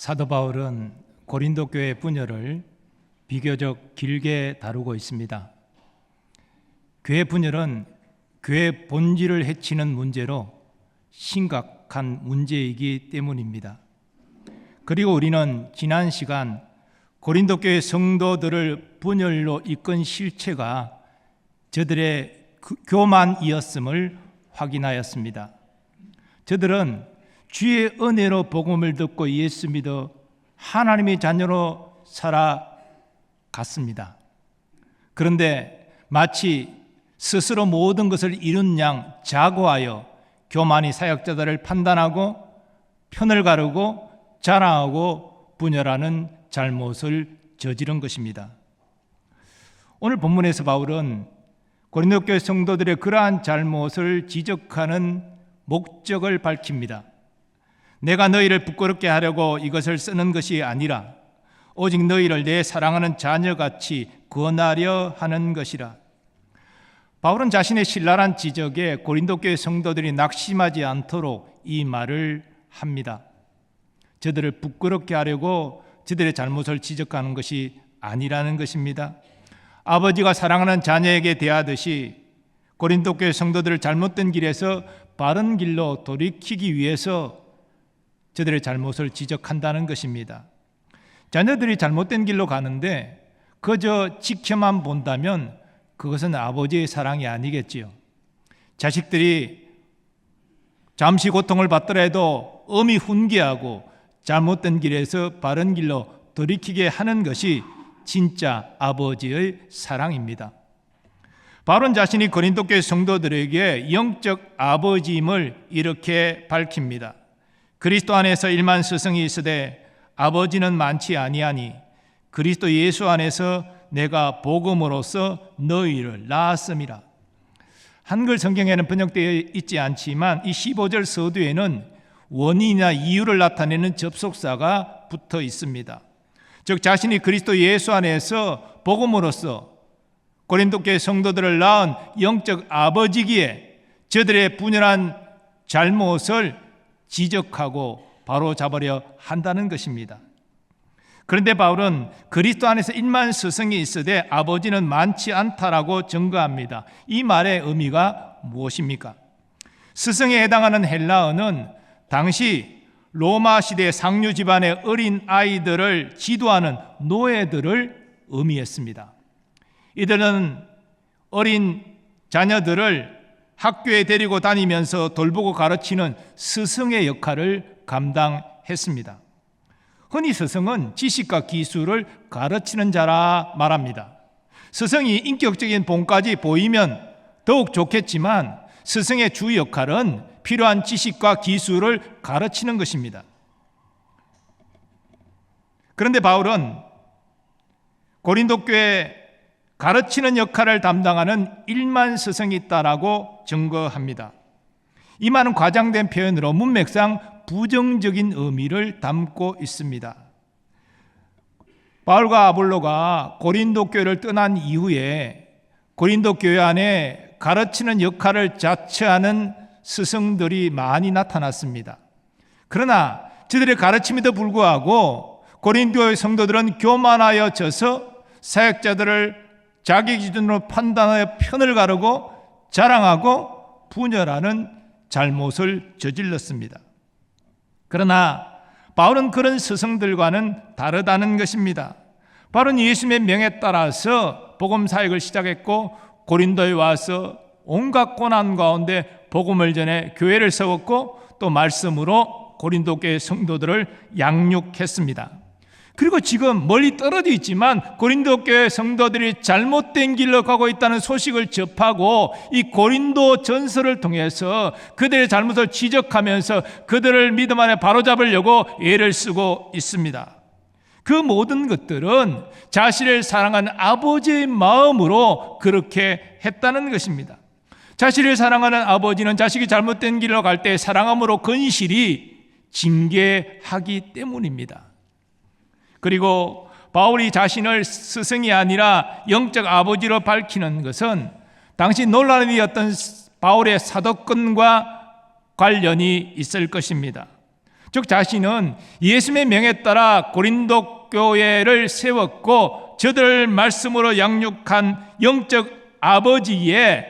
사도 바울은 고린도 교회 분열을 비교적 길게 다루고 있습니다. 교회 분열은 교회 본질을 해치는 문제로 심각한 문제이기 때문입니다. 그리고 우리는 지난 시간 고린도 교회 성도들을 분열로 이끈 실체가 저들의 교만이었음을 확인하였습니다. 저들은 주의 은혜로 복음을 듣고 예수 믿어 하나님의 자녀로 살아갔습니다. 그런데 마치 스스로 모든 것을 이룬 양 자고하여 교만이 사역자들을 판단하고 편을 가르고 자랑하고 분열하는 잘못을 저지른 것입니다. 오늘 본문에서 바울은 고린도 교회 성도들의 그러한 잘못을 지적하는 목적을 밝힙니다. 내가 너희를 부끄럽게 하려고 이것을 쓰는 것이 아니라 오직 너희를 내 사랑하는 자녀같이 권하려 하는 것이라. 바울은 자신의 신랄한 지적에 고린도 교회 성도들이 낙심하지 않도록 이 말을 합니다. 저들을 부끄럽게 하려고 저들의 잘못을 지적하는 것이 아니라는 것입니다. 아버지가 사랑하는 자녀에게 대하듯이 고린도 교회 성도들을 잘못된 길에서 바른 길로 돌이키기 위해서 저들의 잘못을 지적한다는 것입니다. 자녀들이 잘못된 길로 가는데 그저 지켜만 본다면 그것은 아버지의 사랑이 아니겠지요. 자식들이 잠시 고통을 받더라도 엄히 훈계하고 잘못된 길에서 바른 길로 돌이키게 하는 것이 진짜 아버지의 사랑입니다. 바울은 자신이 고린도 교회 성도들에게 영적 아버지임을 이렇게 밝힙니다. 그리스도 안에서 1만 스승이 있으되 아버지는 많지 아니하니 그리스도 예수 안에서 내가 복음으로써 너희를 낳았음이라. 한글 성경에는 번역되어 있지 않지만 이 15절 서두에는 원인이나 이유를 나타내는 접속사가 붙어 있습니다. 즉 자신이 그리스도 예수 안에서 복음으로써 고린도 교회 성도들을 낳은 영적 아버지기에 저들의 분열한 잘못을 지적하고 바로 잡으려 한다는 것입니다. 그런데 바울은 그리스도 안에서 1만 스승이 있으되 아버지는 많지 않다라고 증거합니다. 이 말의 의미가 무엇입니까? 스승에 해당하는 헬라어는 당시 로마 시대 상류 집안의 어린 아이들을 지도하는 노예들을 의미했습니다. 이들은 어린 자녀들을 학교에 데리고 다니면서 돌보고 가르치는 스승의 역할을 감당했습니다. 흔히 스승은 지식과 기술을 가르치는 자라 말합니다. 스승이 인격적인 본까지 보이면 더욱 좋겠지만 스승의 주 역할은 필요한 지식과 기술을 가르치는 것입니다. 그런데 바울은 고린도 교회 가르치는 역할을 담당하는 1만 스승이 있다라고 증거합니다. 이 말은 과장된 표현으로 문맥상 부정적인 의미를 담고 있습니다. 바울과 아볼로가 고린도 교회를 떠난 이후에 고린도 교회 안에 가르치는 역할을 자처하는 스승들이 많이 나타났습니다. 그러나 저들의 가르침에도 불구하고 고린도의 성도들은 교만하여져서 사역자들을 자기 기준으로 판단하여 편을 가르고 자랑하고 분열하는 잘못을 저질렀습니다. 그러나 바울은 그런 스승들과는 다르다는 것입니다. 바울은 예수님의 명에 따라서 복음 사역을 시작했고 고린도에 와서 온갖 고난 가운데 복음을 전해 교회를 세웠고 또 말씀으로 고린도 교회 성도들을 양육했습니다. 그리고 지금 멀리 떨어져 있지만 고린도 교회 성도들이 잘못된 길로 가고 있다는 소식을 접하고 이 고린도 전서를 통해서 그들의 잘못을 지적하면서 그들을 믿음 안에 바로잡으려고 애를 쓰고 있습니다. 그 모든 것들은 자신을 사랑하는 아버지의 마음으로 그렇게 했다는 것입니다. 자신을 사랑하는 아버지는 자식이 잘못된 길로 갈 때 사랑함으로 건실히 징계하기 때문입니다. 그리고 바울이 자신을 스승이 아니라 영적 아버지로 밝히는 것은 당시 논란이 되었던 바울의 사도권과 관련이 있을 것입니다. 즉 자신은 예수님의 명에 따라 고린도 교회를 세웠고 저들을 말씀으로 양육한 영적 아버지에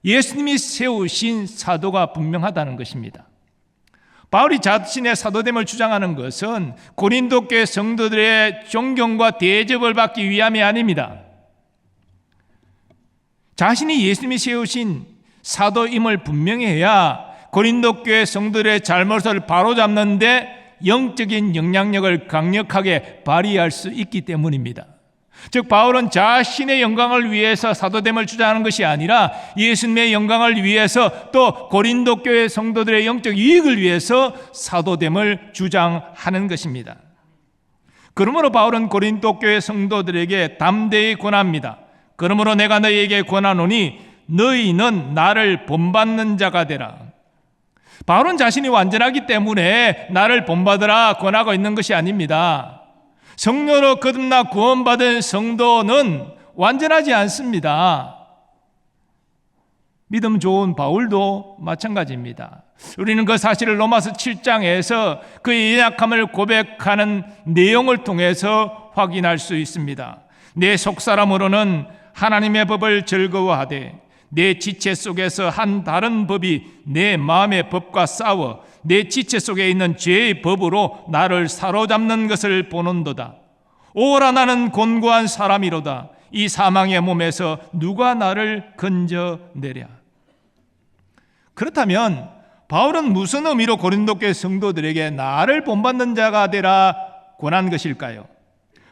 예수님이 세우신 사도가 분명하다는 것입니다. 바울이 자신의 사도됨을 주장하는 것은 고린도 교회 성도들의 존경과 대접을 받기 위함이 아닙니다. 자신이 예수님이 세우신 사도임을 분명히 해야 고린도 교회 성도들의 잘못을 바로잡는데 영적인 영향력을 강력하게 발휘할 수 있기 때문입니다. 즉 바울은 자신의 영광을 위해서 사도됨을 주장하는 것이 아니라 예수님의 영광을 위해서 또 고린도 교회 성도들의 영적 이익을 위해서 사도됨을 주장하는 것입니다. 그러므로 바울은 고린도 교회 성도들에게 담대히 권합니다. 그러므로 내가 너희에게 권하노니 너희는 나를 본받는 자가 되라. 바울은 자신이 완전하기 때문에 나를 본받으라 권하고 있는 것이 아닙니다. 성령으로 거듭나 구원받은 성도는 완전하지 않습니다. 믿음 좋은 바울도 마찬가지입니다. 우리는 그 사실을 로마서 7장에서 그의 연약함을 고백하는 내용을 통해서 확인할 수 있습니다. 내 속사람으로는 하나님의 법을 즐거워하되 내 지체 속에서 한 다른 법이 내 마음의 법과 싸워 내 지체 속에 있는 죄의 법으로 나를 사로잡는 것을 보는도다. 오라 나는 곤고한 사람이로다. 이 사망의 몸에서 누가 나를 건져내랴. 그렇다면 바울은 무슨 의미로 고린도 교회 성도들에게 나를 본받는 자가 되라 권한 것일까요?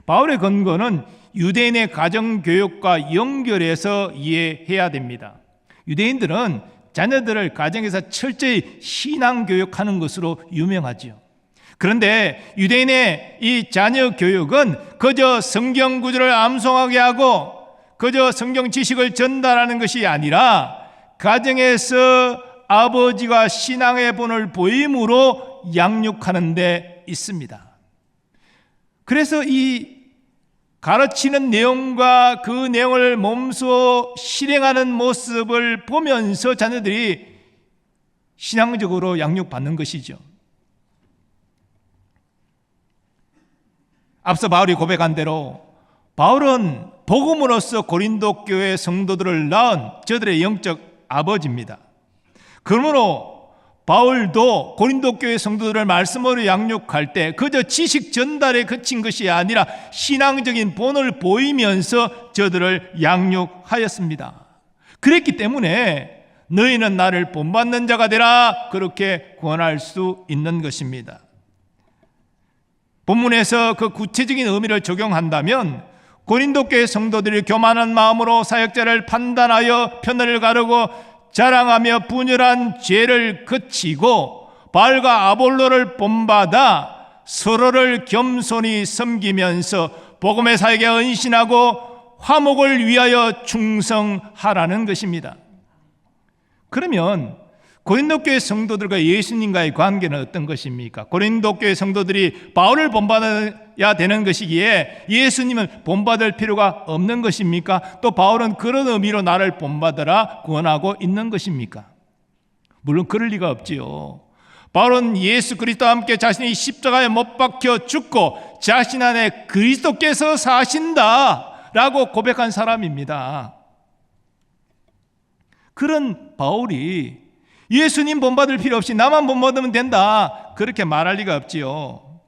바울의 근거는 유대인의 가정교육과 연결해서 이해해야 됩니다. 유대인들은 자녀들을 가정에서 철저히 신앙교육하는 것으로 유명하지요. 그런데 유대인의 이 자녀 교육은 그저 성경 구절을 암송하게 하고 그저 성경 지식을 전달하는 것이 아니라 가정에서 아버지가 신앙의 본을 보임으로 양육하는 데 있습니다. 그래서 이 가르치는 내용과 그 내용을 몸소 실행하는 모습을 보면서 자녀들이 신앙적으로 양육받는 것이죠. 앞서 바울이 고백한 대로 바울은 복음으로써 고린도 교회 성도들을 낳은 저들의 영적 아버지입니다. 그러므로 바울도 고린도 교회 성도들을 말씀으로 양육할 때 그저 지식 전달에 그친 것이 아니라 신앙적인 본을 보이면서 저들을 양육하였습니다. 그랬기 때문에 너희는 나를 본받는 자가 되라 그렇게 권할 수 있는 것입니다. 본문에서 그 구체적인 의미를 적용한다면 고린도 교회 성도들이 교만한 마음으로 사역자를 판단하여 편을 가르고 자랑하며 분열한 죄를 그치고 바울과 아볼로를 본받아 서로를 겸손히 섬기면서 복음의 사역에 헌신하고 화목을 위하여 충성하라는 것입니다. 그러면 고린도 교회 성도들과 예수님과의 관계는 어떤 것입니까? 고린도 교회 성도들이 바울을 본받아야 되는 것이기에 예수님을 본받을 필요가 없는 것입니까? 또 바울은 그런 의미로 나를 본받으라 권하고 있는 것입니까? 물론 그럴 리가 없지요. 바울은 예수 그리스도와 함께 자신이 십자가에 못 박혀 죽고 자신 안에 그리스도께서 사신다라고 고백한 사람입니다. 그런 바울이 예수님 본받을 필요 없이 나만 본받으면 된다 그렇게 말할 리가 없지요.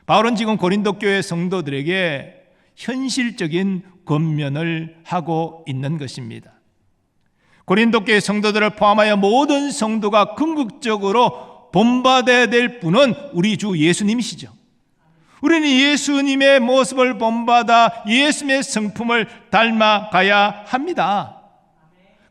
바울은 지금 고린도 교회 성도들에게 현실적인 권면을 하고 있는 것입니다. 고린도 교회 성도들을 포함하여 모든 성도가 궁극적으로 본받아야 될 분은 우리 주 예수님이시죠. 우리는 예수님의 모습을 본받아 예수님의 성품을 닮아가야 합니다.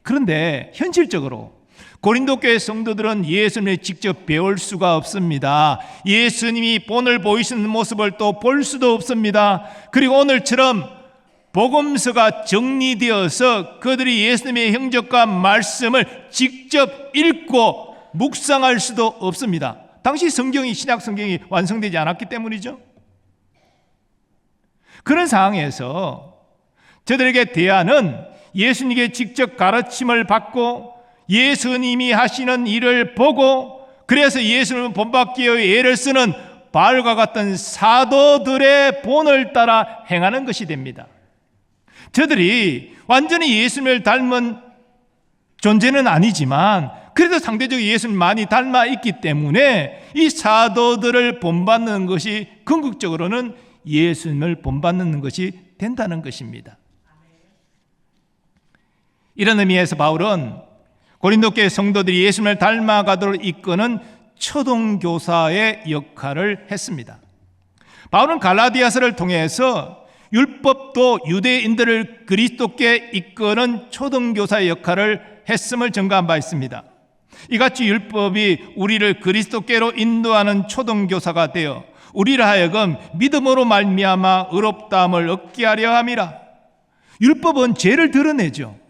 그런데 현실적으로 고린도 교회 성도들은 예수님을 직접 배울 수가 없습니다. 예수님이 본을 보이시는 모습을 또 볼 수도 없습니다. 그리고 오늘처럼 복음서가 정리되어서 그들이 예수님의 행적과 말씀을 직접 읽고 묵상할 수도 없습니다. 당시 성경이 신약 성경이 완성되지 않았기 때문이죠. 그런 상황에서 저들에게 대하는 예수님께 직접 가르침을 받고 예수님이 하시는 일을 보고 그래서 예수님을 본받기 위해 애를 쓰는 바울과 같은 사도들의 본을 따라 행하는 것이 됩니다. 저들이 완전히 예수님을 닮은 존재는 아니지만 그래도 상대적으로 예수님 많이 닮아 있기 때문에 이 사도들을 본받는 것이 궁극적으로는 예수님을 본받는 것이 된다는 것입니다. 이런 의미에서 바울은 고린도 교회 성도들이 예수님을 닮아가도록 이끄는 초등교사의 역할을 했습니다. 바울은 갈라디아서를 통해서 율법도 유대인들을 그리스도께 이끄는 초등교사의 역할을 했음을 증거한 바 있습니다. 이같이 율법이 우리를 그리스도께로 인도하는 초등교사가 되어 우리를 하여금 믿음으로 말미암아 의롭다함을 얻게 하려 함이라. 율법은 죄를 드러내죠.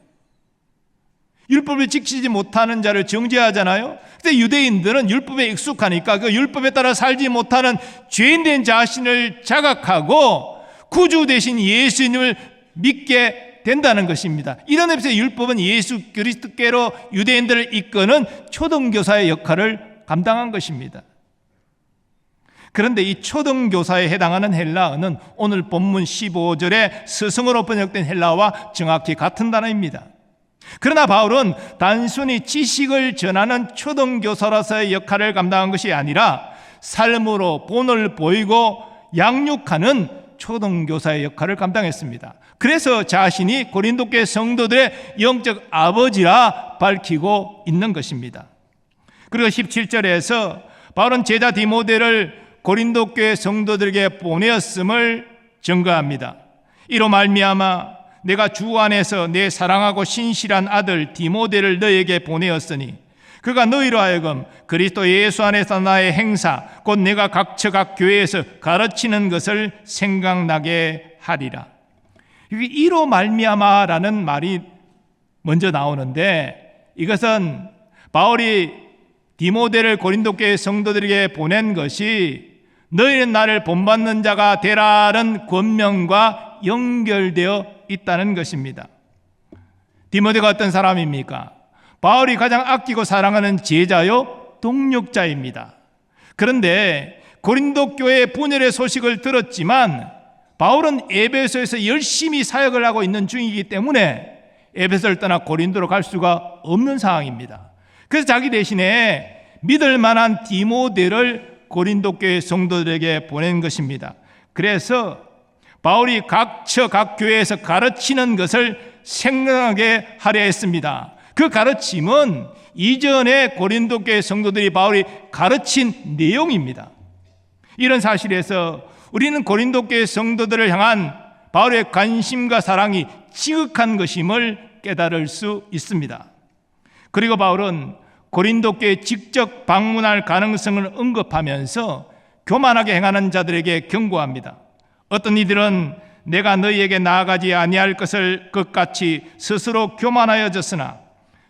율법을 지키지 못하는 자를 정죄하잖아요. 근데 유대인들은 율법에 익숙하니까 그 율법에 따라 살지 못하는 죄인된 자신을 자각하고 구주 대신 예수님을 믿게 된다는 것입니다. 이런 의미에서 율법은 예수 그리스도께로 유대인들을 이끄는 초등교사의 역할을 감당한 것입니다. 그런데 이 초등교사에 해당하는 헬라어는 오늘 본문 15절에 스승으로 번역된 헬라어와 정확히 같은 단어입니다. 그러나 바울은 단순히 지식을 전하는 초등교사로서의 역할을 감당한 것이 아니라 삶으로 본을 보이고 양육하는 초등교사의 역할을 감당했습니다. 그래서 자신이 고린도 교회 성도들의 영적 아버지라 밝히고 있는 것입니다. 그리고 17절에서 바울은 제자 디모데를 고린도 교회 성도들에게 보내었음을 증거합니다. 이로 말미암아 내가 주 안에서 내 사랑하고 신실한 아들 디모데를 너에게 보내었으니 그가 너희로 하여금 그리스도 예수 안에서 나의 행사 곧 내가 각처 각 교회에서 가르치는 것을 생각나게 하리라. 여기 이로 말미암아라는 말이 먼저 나오는데 이것은 바울이 디모데를 고린도 교회 성도들에게 보낸 것이 너희는 나를 본받는 자가 되라는 권명과 연결되어 있다는 것입니다. 디모데가 어떤 사람입니까? 바울이 가장 아끼고 사랑하는 제자요 동력자입니다. 그런데 고린도 교회 분열의 소식을 들었지만 바울은 에베소에서 열심히 사역을 하고 있는 중이기 때문에 에베소를 떠나 고린도로 갈 수가 없는 상황입니다. 그래서 자기 대신에 믿을 만한 디모데를 고린도 교회 성도들에게 보낸 것입니다. 그래서 바울이 각처 각 교회에서 가르치는 것을 생각하게 하려 했습니다. 그 가르침은 이전에 고린도 교회 성도들이 바울이 가르친 내용입니다. 이런 사실에서 우리는 고린도 교회 성도들을 향한 바울의 관심과 사랑이 지극한 것임을 깨달을 수 있습니다. 그리고 바울은 고린도 교회에 직접 방문할 가능성을 언급하면서 교만하게 행하는 자들에게 경고합니다. 어떤 이들은 내가 너희에게 나아가지 아니할 것 같이 스스로 교만하여졌으나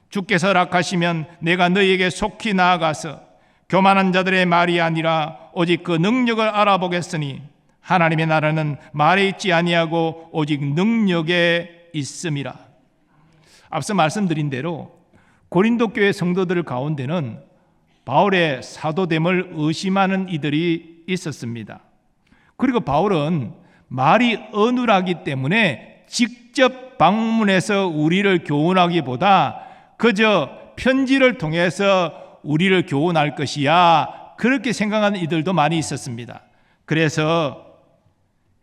주께서 허락하시면 내가 너희에게 속히 나아가서 교만한 자들의 말이 아니라 오직 그 능력을 알아보겠으니 하나님의 나라는 말에 있지 아니하고 오직 능력에 있음이라. 앞서 말씀드린 대로 고린도 교회 성도들 가운데는 바울의 사도됨을 의심하는 이들이 있었습니다. 그리고 바울은 말이 어눌하기 때문에 직접 방문해서 우리를 교훈하기보다 그저 편지를 통해서 우리를 교훈할 것이야 그렇게 생각하는 이들도 많이 있었습니다. 그래서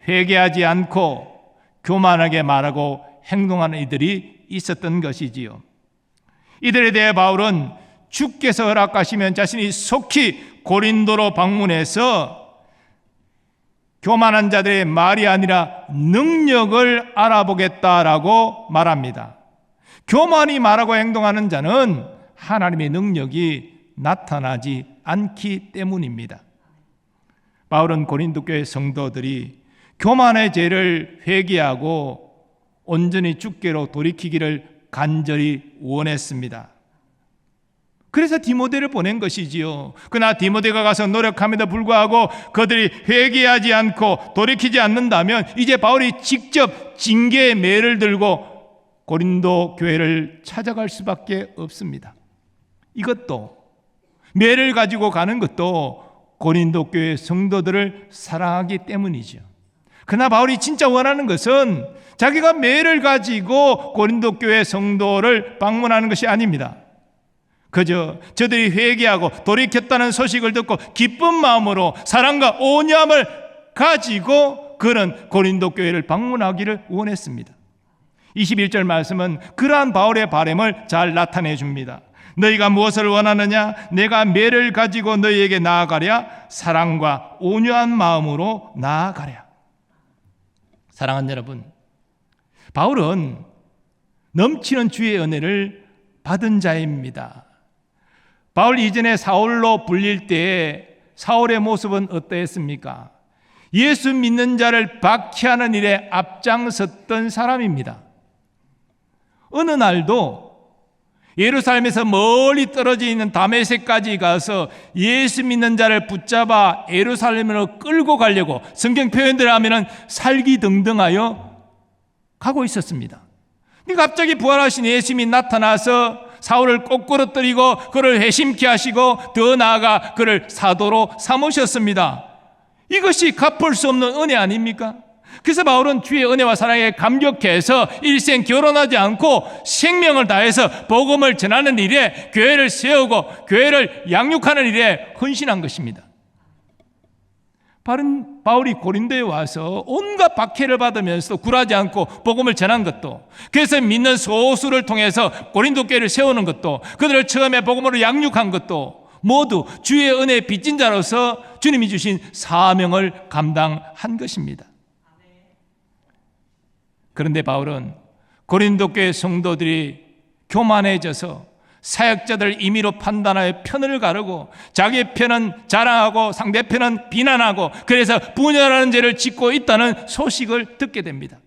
회개하지 않고 교만하게 말하고 행동하는 이들이 있었던 것이지요. 이들에 대해 바울은 주께서 허락하시면 자신이 속히 고린도로 방문해서 교만한 자들의 말이 아니라 능력을 알아보겠다라고 말합니다. 교만이 말하고 행동하는 자는 하나님의 능력이 나타나지 않기 때문입니다. 바울은 고린도 교회 성도들이 교만의 죄를 회개하고 온전히 주께로 돌이키기를 간절히 원했습니다. 그래서 디모데를 보낸 것이지요. 그러나 디모데가 가서 노력함에도 불구하고 그들이 회개하지 않고 돌이키지 않는다면 이제 바울이 직접 징계의 매를 들고 고린도 교회를 찾아갈 수밖에 없습니다. 이것도 매를 가지고 가는 것도 고린도 교회 성도들을 사랑하기 때문이죠. 그러나 바울이 진짜 원하는 것은 자기가 매를 가지고 고린도 교회 성도를 방문하는 것이 아닙니다. 그저 저들이 회개하고 돌이켰다는 소식을 듣고 기쁜 마음으로 사랑과 온유함을 가지고 그런 고린도 교회를 방문하기를 원했습니다. 21절 말씀은 그러한 바울의 바람을 잘 나타내 줍니다. 너희가 무엇을 원하느냐? 내가 매를 가지고 너희에게 나아가랴. 사랑과 온유한 마음으로 나아가랴. 사랑하는 여러분, 바울은 넘치는 주의 은혜를 받은 자입니다. 바울 이전에 사울로 불릴 때 사울의 모습은 어떠했습니까? 예수 믿는 자를 박해하는 일에 앞장섰던 사람입니다. 어느 날도 예루살렘에서 멀리 떨어져 있는 다메섹까지 가서 예수 믿는 자를 붙잡아 예루살렘으로 끌고 가려고 성경 표현대로 하면은 살기등등하여 가고 있었습니다. 갑자기 부활하신 예수님이 나타나서 사울을 꼬꾸러뜨리고 그를 회심케 하시고 더 나아가 그를 사도로 삼으셨습니다. 이것이 갚을 수 없는 은혜 아닙니까? 그래서 바울은 주의 은혜와 사랑에 감격해서 일생 결혼하지 않고 생명을 다해서 복음을 전하는 일에 교회를 세우고 교회를 양육하는 일에 헌신한 것입니다. 바울이 고린도에 와서 온갖 박해를 받으면서도 굴하지 않고 복음을 전한 것도, 그래서 믿는 소수를 통해서 고린도 교회를 세우는 것도, 그들을 처음에 복음으로 양육한 것도 모두 주의 은혜에 빚진 자로서 주님이 주신 사명을 감당한 것입니다. 그런데 바울은 고린도 교회 성도들이 교만해져서 사역자들 임의로 판단하여 편을 가르고 자기 편은 자랑하고 상대편은 비난하고 그래서 분열하는 죄를 짓고 있다는 소식을 듣게 됩니다.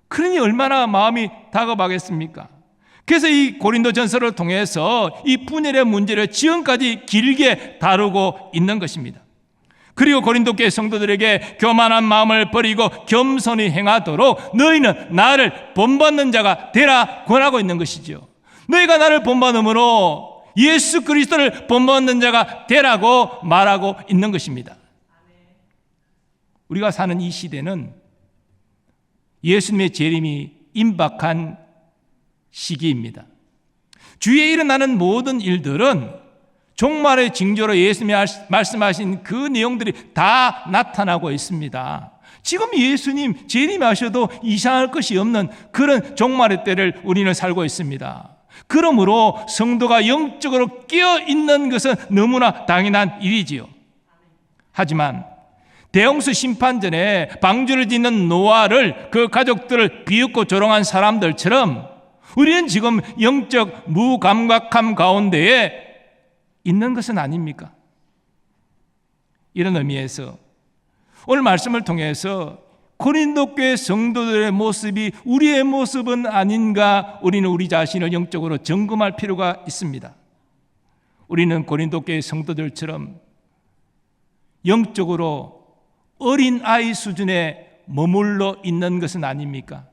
그러니 얼마나 마음이 다급하겠습니까? 그래서 이 고린도 전서를 통해서 이 분열의 문제를 지금까지 길게 다루고 있는 것입니다. 그리고 고린도 교회 성도들에게 교만한 마음을 버리고 겸손히 행하도록 너희는 나를 본받는 자가 되라 권하고 있는 것이죠. 너희가 나를 본받음으로 예수 그리스도를 본받는 자가 되라고 말하고 있는 것입니다. 우리가 사는 이 시대는 예수님의 재림이 임박한 시기입니다. 주위에 일어나는 모든 일들은 종말의 징조로 예수님이 말씀하신 그 내용들이 다 나타나고 있습니다. 지금 예수님 재림하셔도 이상할 것이 없는 그런 종말의 때를 우리는 살고 있습니다. 그러므로 성도가 영적으로 깨어있는 것은 너무나 당연한 일이지요. 하지만 대홍수 심판 전에 방주를 짓는 노아를 그 가족들을 비웃고 조롱한 사람들처럼 우리는 지금 영적 무감각함 가운데에 있는 것은 아닙니까? 이런 의미에서 오늘 말씀을 통해서 고린도 교회 성도들의 모습이 우리의 모습은 아닌가 우리는 우리 자신을 영적으로 점검할 필요가 있습니다. 우리는 고린도 교회 성도들처럼 영적으로 어린아이 수준에 머물러 있는 것은 아닙니까?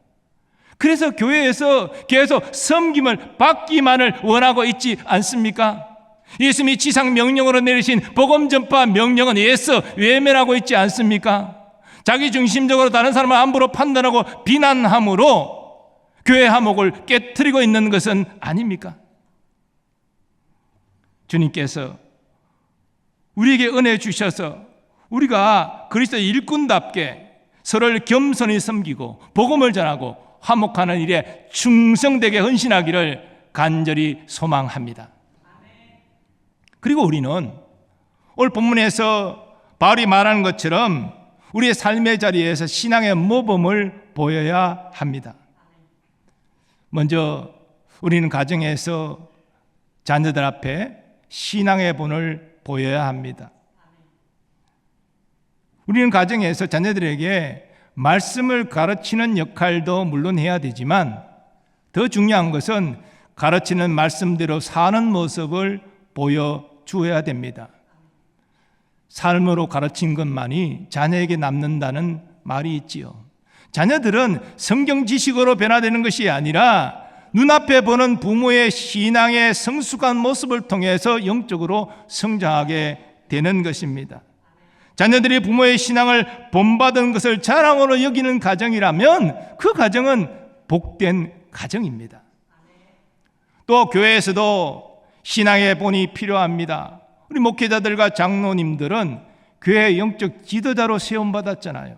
그래서 교회에서 계속 섬김을 받기만을 원하고 있지 않습니까? 예수님이 지상 명령으로 내리신 복음 전파 명령은 예수 외면하고 있지 않습니까? 자기 중심적으로 다른 사람을 함부로 판단하고 비난함으로 교회 화목을 깨트리고 있는 것은 아닙니까? 주님께서 우리에게 은혜 주셔서 우리가 그리스도의 일꾼답게 서로를 겸손히 섬기고 복음을 전하고 화목하는 일에 충성되게 헌신하기를 간절히 소망합니다. 그리고 우리는 오늘 본문에서 바울이 말하는 것처럼 우리의 삶의 자리에서 신앙의 모범을 보여야 합니다. 먼저 우리는 가정에서 자녀들 앞에 신앙의 본을 보여야 합니다. 우리는 가정에서 자녀들에게 말씀을 가르치는 역할도 물론 해야 되지만 더 중요한 것은 가르치는 말씀대로 사는 모습을 보여주어야 됩니다. 삶으로 가르친 것만이 자녀에게 남는다는 말이 있지요. 자녀들은 성경 지식으로 변화되는 것이 아니라 눈앞에 보는 부모의 신앙의 성숙한 모습을 통해서 영적으로 성장하게 되는 것입니다. 자녀들이 부모의 신앙을 본받은 것을 자랑으로 여기는 가정이라면 그 가정은 복된 가정입니다. 또 교회에서도 신앙의 본이 필요합니다. 우리 목회자들과 장로님들은 교회의 영적 지도자로 세움받았잖아요.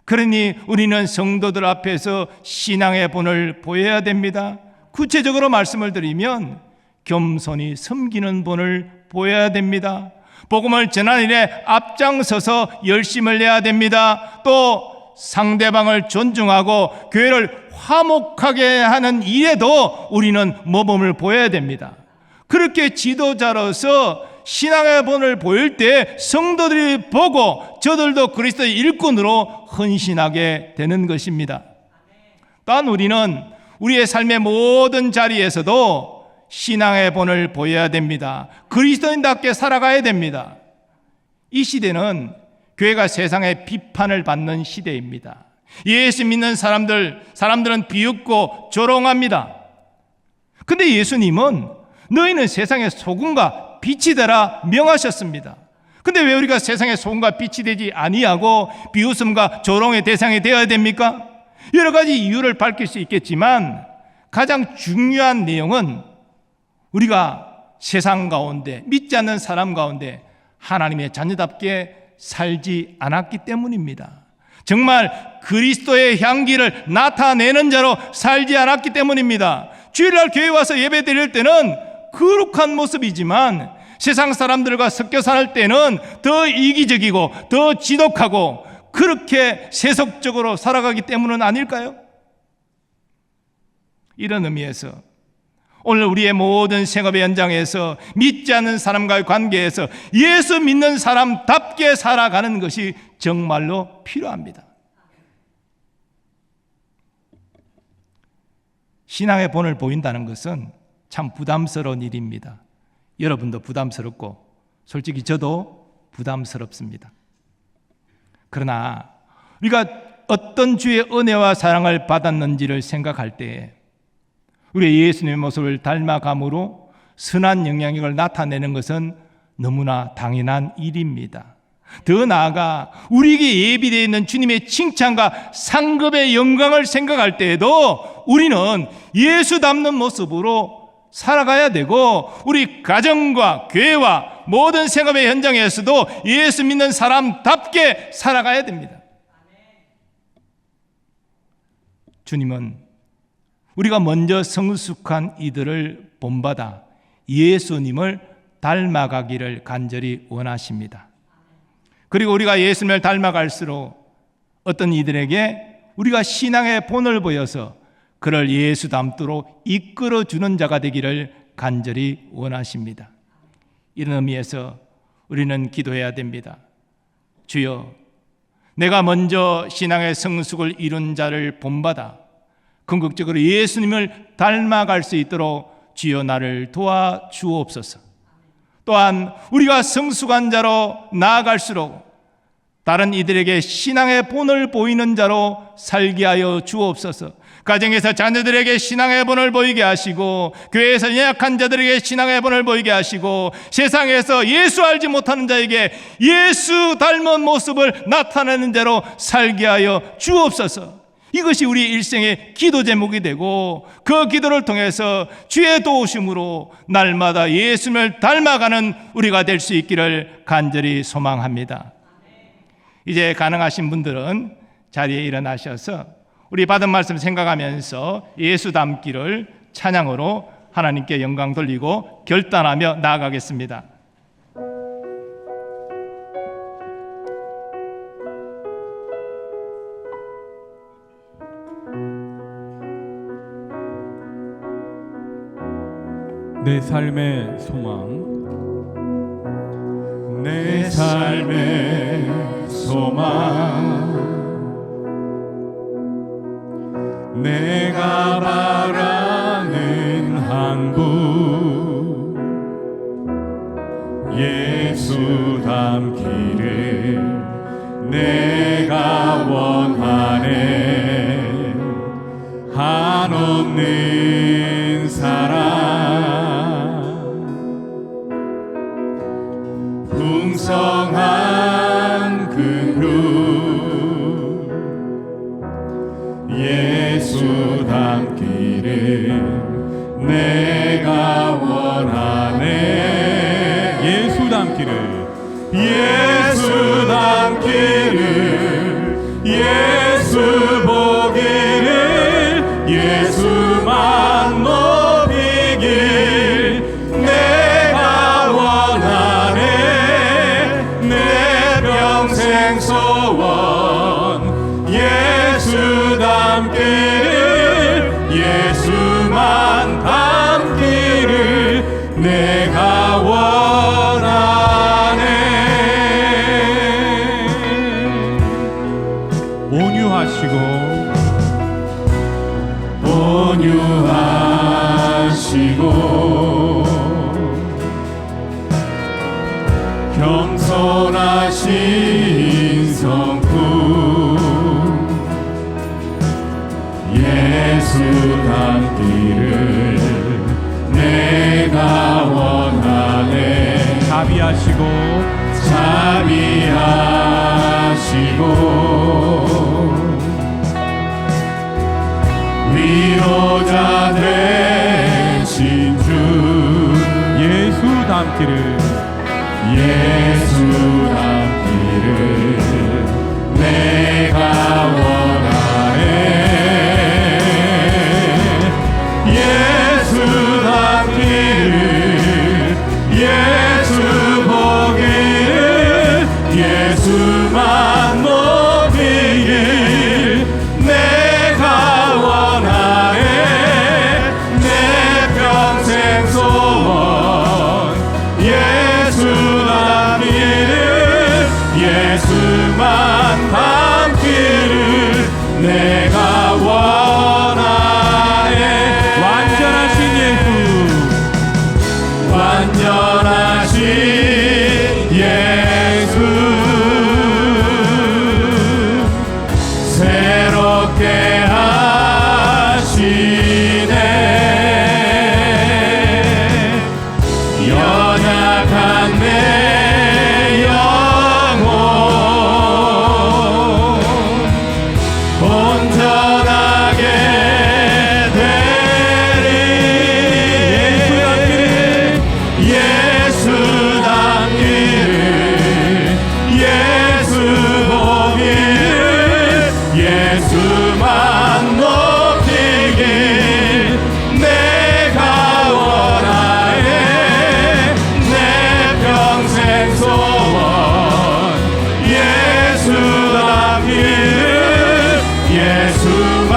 그러니 우리는 성도들 앞에서 신앙의 본을 보여야 됩니다. 구체적으로 말씀을 드리면 겸손히 섬기는 본을 보여야 됩니다. 복음을 전하는 일에 앞장서서 열심을 내야 됩니다. 또 상대방을 존중하고 교회를 화목하게 하는 일에도 우리는 모범을 보여야 됩니다. 그렇게 지도자로서 신앙의 본을 보일 때 성도들이 보고 저들도 그리스도의 일꾼으로 헌신하게 되는 것입니다. 또한 우리는 우리의 삶의 모든 자리에서도 신앙의 본을 보여야 됩니다. 그리스도인답게 살아가야 됩니다. 이 시대는 교회가 세상의 비판을 받는 시대입니다. 예수 믿는 사람들은 비웃고 조롱합니다. 근데 예수님은 너희는 세상의 소금과 빛이 되라 명하셨습니다. 근데 왜 우리가 세상의 소금과 빛이 되지 아니하고 비웃음과 조롱의 대상이 되어야 됩니까? 여러 가지 이유를 밝힐 수 있겠지만 가장 중요한 내용은 우리가 세상 가운데 믿지 않는 사람 가운데 하나님의 자녀답게 살지 않았기 때문입니다. 정말 그리스도의 향기를 나타내는 자로 살지 않았기 때문입니다. 주일날 교회 와서 예배 드릴 때는 거룩한 모습이지만 세상 사람들과 섞여 살 때는 더 이기적이고 더 지독하고 그렇게 세속적으로 살아가기 때문은 아닐까요? 이런 의미에서 오늘 우리의 모든 생업의 현장에서 믿지 않는 사람과의 관계에서 예수 믿는 사람답게 살아가는 것이 정말로 필요합니다. 신앙의 본을 보인다는 것은 참 부담스러운 일입니다. 여러분도 부담스럽고 솔직히 저도 부담스럽습니다. 그러나 우리가 어떤 주의 은혜와 사랑을 받았는지를 생각할 때에 우리 예수님의 모습을 닮아감으로 선한 영향력을 나타내는 것은 너무나 당연한 일입니다. 더 나아가 우리에게 예비되어 있는 주님의 칭찬과 상급의 영광을 생각할 때에도 우리는 예수 닮는 모습으로 살아가야 되고 우리 가정과 교회와 모든 생업의 현장에서도 예수 믿는 사람답게 살아가야 됩니다. 주님은 우리가 먼저 성숙한 이들을 본받아 예수님을 닮아가기를 간절히 원하십니다. 그리고 우리가 예수님을 닮아갈수록 어떤 이들에게 우리가 신앙의 본을 보여서 그를 예수 닮도록 이끌어주는 자가 되기를 간절히 원하십니다. 이런 의미에서 우리는 기도해야 됩니다. 주여, 내가 먼저 신앙의 성숙을 이룬 자를 본받아 궁극적으로 예수님을 닮아갈 수 있도록 주여 나를 도와주옵소서. 또한 우리가 성숙한 자로 나아갈수록 다른 이들에게 신앙의 본을 보이는 자로 살게 하여 주옵소서. 가정에서 자녀들에게 신앙의 본을 보이게 하시고 교회에서 연약한 자들에게 신앙의 본을 보이게 하시고 세상에서 예수 알지 못하는 자에게 예수 닮은 모습을 나타내는 자로 살게 하여 주옵소서. 이것이 우리 일생의 기도 제목이 되고 그 기도를 통해서 주의 도우심으로 날마다 예수님을 닮아가는 우리가 될 수 있기를 간절히 소망합니다. 이제 가능하신 분들은 자리에 일어나셔서 우리 받은 말씀 생각하면서 예수 닮기를 찬양으로 하나님께 영광 돌리고 결단하며 나아가겠습니다. 내 삶의 소망, 내 삶의 소망, 내가 바라는 한 분, 예수 닮기를 내가 원하네. 한없는 풍성한 그 그룹 예수 닮기를 내가 원하네. 예수 닮기를 예수 닮기를 예수 보기를 예수만 높이길 내가 원하네. 내 평생 소원 예수 닮기를 예수만 닮기를 내가 원하네. 온유하시고 겸손하신 성품 예수 닮기를 내가 원하네. 자비하시고 위로자 되신 주 예수 닮기를 내가 원하네. 예수 닮기를 예수 보기를 예수만 높이길 내가 원하네. 내 평생 소원 예수 닮기를 예수만 닮기를 내가 원하네. 완전하신 예수 완전하신 예수 새롭게 하시네. 연약한 내 영혼 온전하게 되리. 예수 닮기를 예수 보기를 예수만 높이길 내가 원하네. 내 평생 소원 예수 닮기를 예수만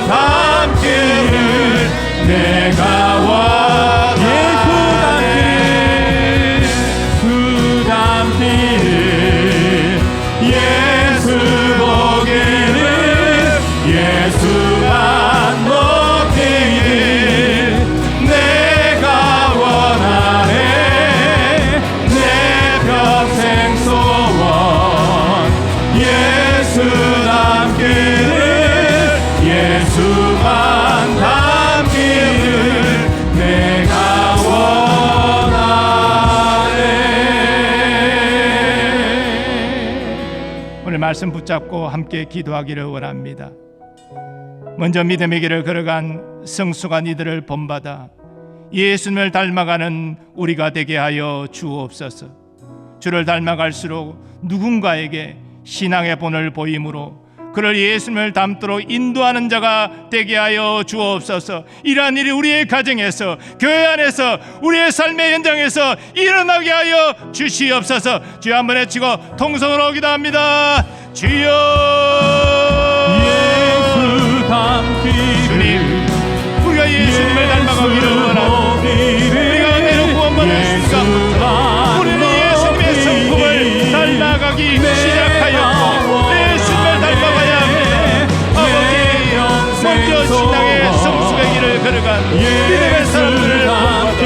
닮기를 내가 원하네. 예수 닮기를 예수 보기를 예수만 높이길 내가 원하네. 내 평생 소원 예수 닮기를 예수만 닮기를 내가 원하네. 오늘 말씀 붙잡고 함께 기도하기를 원합니다. 먼저 믿음의 길을 걸어간 성수가 이들을 본받아 예수님을 닮아가는 우리가 되게 하여 주옵소서. 주를 닮아갈수록 누군가에게 신앙의 본을 보임으로 그를 예수님을 닮도록 인도하는 자가 되게 하여 주옵소서. 이러한 일이 우리의 가정에서, 교회 안에서, 우리의 삶의 현장에서 일어나게 하여 주시옵소서. 주여 한번 외치고 통성으로 기도합니다. 주여 예수 닮기를 주님, 우리가 예수님을 닮아가기를 원하는 우리가 어디로 구원받았습니까? 우리는 예수님의 성품을 닮아가기 시작하였고 예수님을 닮아가야 합니다. 아버지, 먼저 신앙의 성숙의 길을 걸어간 믿음의 사람들을 본받아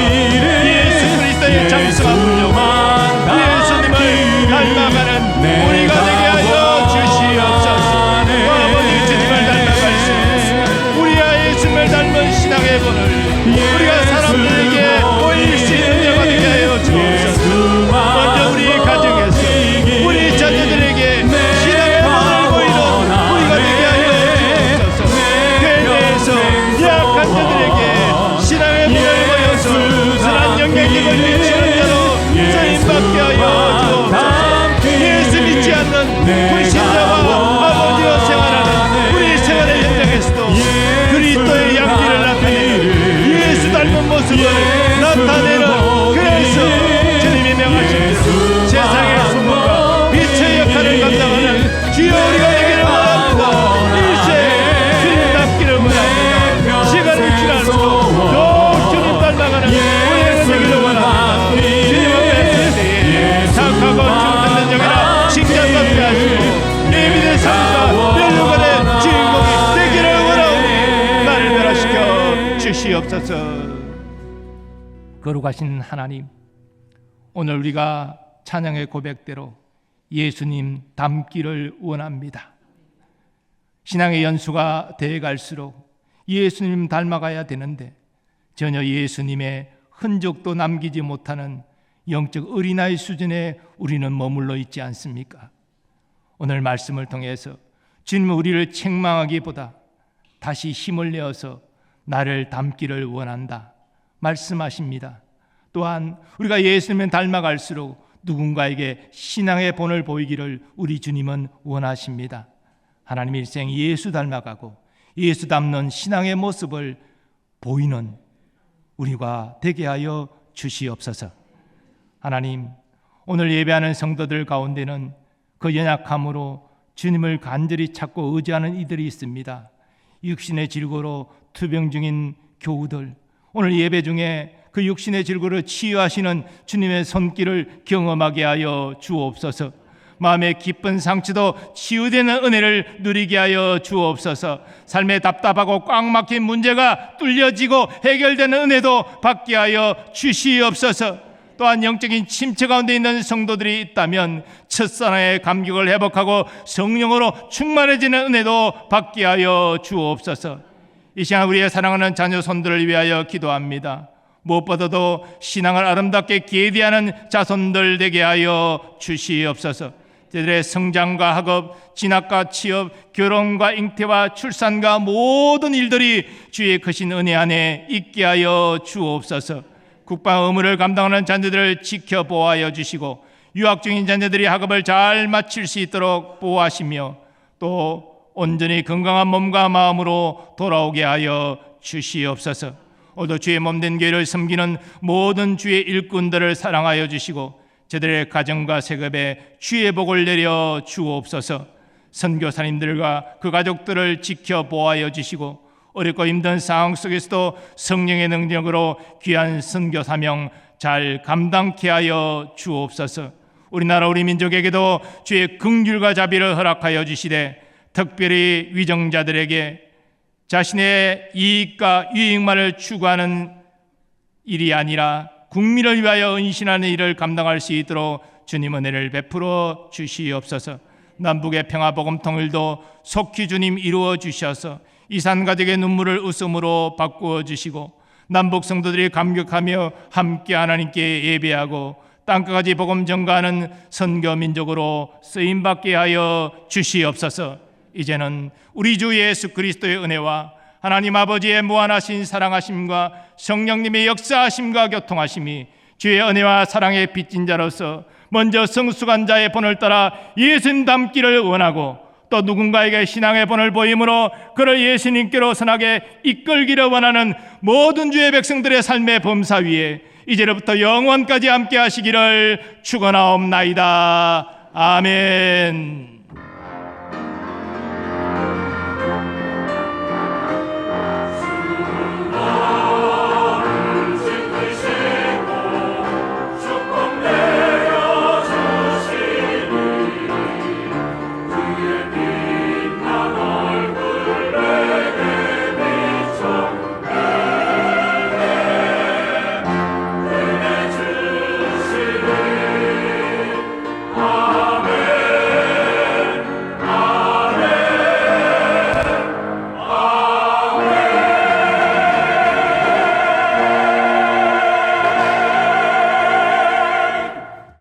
예수 그리스도의 장성한 분이고 예수님을 닮아가는 우리가 되게 하여 주시옵소서. 아버지, 주님을 닮아갈 수 있는 우리가 예수님을 닮은 신앙의 본을 우리가 사람들에게 보일 수 있는 자가 되게 하여 주옵소서. 먼저 우리 가정에 주시옵소서. 거룩하신 하나님, 오늘 우리가 찬양의 고백대로 예수님 닮기를 원합니다. 신앙의 연수가 되어갈수록 예수님 닮아가야 되는데 전혀 예수님의 흔적도 남기지 못하는 영적 어린아이 수준에 우리는 머물러 있지 않습니까? 오늘 말씀을 통해서 주님은 우리를 책망하기보다 다시 힘을 내어서 나를 닮기를 원한다 말씀하십니다. 또한 우리가 예수님을 닮아갈수록 누군가에게 신앙의 본을 보이기를 우리 주님은 원하십니다. 하나님 일생 예수 닮아가고 예수 닮는 신앙의 모습을 보이는 우리가 되게 하여 주시옵소서. 하나님, 오늘 예배하는 성도들 가운데는 그 연약함으로 주님을 간절히 찾고 의지하는 이들이 있습니다. 육신의 질고로 투병 중인 교우들, 오늘 예배 중에 그 육신의 질고를 치유하시는 주님의 손길을 경험하게 하여 주옵소서. 마음의 깊은 상처도 치유되는 은혜를 누리게 하여 주옵소서. 삶에 답답하고 꽉 막힌 문제가 뚫려지고 해결되는 은혜도 받게 하여 주시옵소서. 또한 영적인 침체 가운데 있는 성도들이 있다면 첫사랑의 감격을 회복하고 성령으로 충만해지는 은혜도 받게 하여 주옵소서. 이 시간 우리의 사랑하는 자녀 손들을 위하여 기도합니다. 무엇보다도 신앙을 아름답게 계대하는 자손들 되게 하여 주시옵소서. 저들의 성장과 학업, 진학과 취업, 결혼과 잉태와 출산과 모든 일들이 주의 크신 은혜 안에 있게 하여 주옵소서. 국방 의무를 감당하는 자녀들을 지켜보호하여 주시고 유학 중인 자녀들이 학업을 잘 마칠 수 있도록 보호하시며 또 온전히 건강한 몸과 마음으로 돌아오게 하여 주시옵소서. 오늘도 주의 몸된 교회를 섬기는 모든 주의 일꾼들을 사랑하여 주시고 저들의 가정과 세급에 주의 복을 내려 주옵소서. 선교사님들과 그 가족들을 지켜보호하여 주시고 어렵고 힘든 상황 속에서도 성령의 능력으로 귀한 선교 사명 잘 감당케 하여 주옵소서. 우리나라 우리 민족에게도 주의 긍휼과 자비를 허락하여 주시되 특별히 위정자들에게 자신의 이익과 유익만을 추구하는 일이 아니라 국민을 위하여 헌신하는 일을 감당할 수 있도록 주님 은혜를 베풀어 주시옵소서. 남북의 평화복음 통일도 속히 주님 이루어 주셔서 이산가족의 눈물을 웃음으로 바꾸어 주시고 남북 성도들이 감격하며 함께 하나님께 예배하고 땅끝까지 복음 전가하는 선교 민족으로 쓰임받게 하여 주시옵소서. 이제는 우리 주 예수 그리스도의 은혜와 하나님 아버지의 무한하신 사랑하심과 성령님의 역사하심과 교통하심이 주의 은혜와 사랑의 빚진 자로서 먼저 성숙한 자의 본을 따라 예수님 닮기를 원하고 또 누군가에게 신앙의 본을 보임으로 그를 예수님께로 선하게 이끌기를 원하는 모든 주의 백성들의 삶의 범사 위에 이제로부터 영원까지 함께 하시기를 축원하옵나이다. 아멘.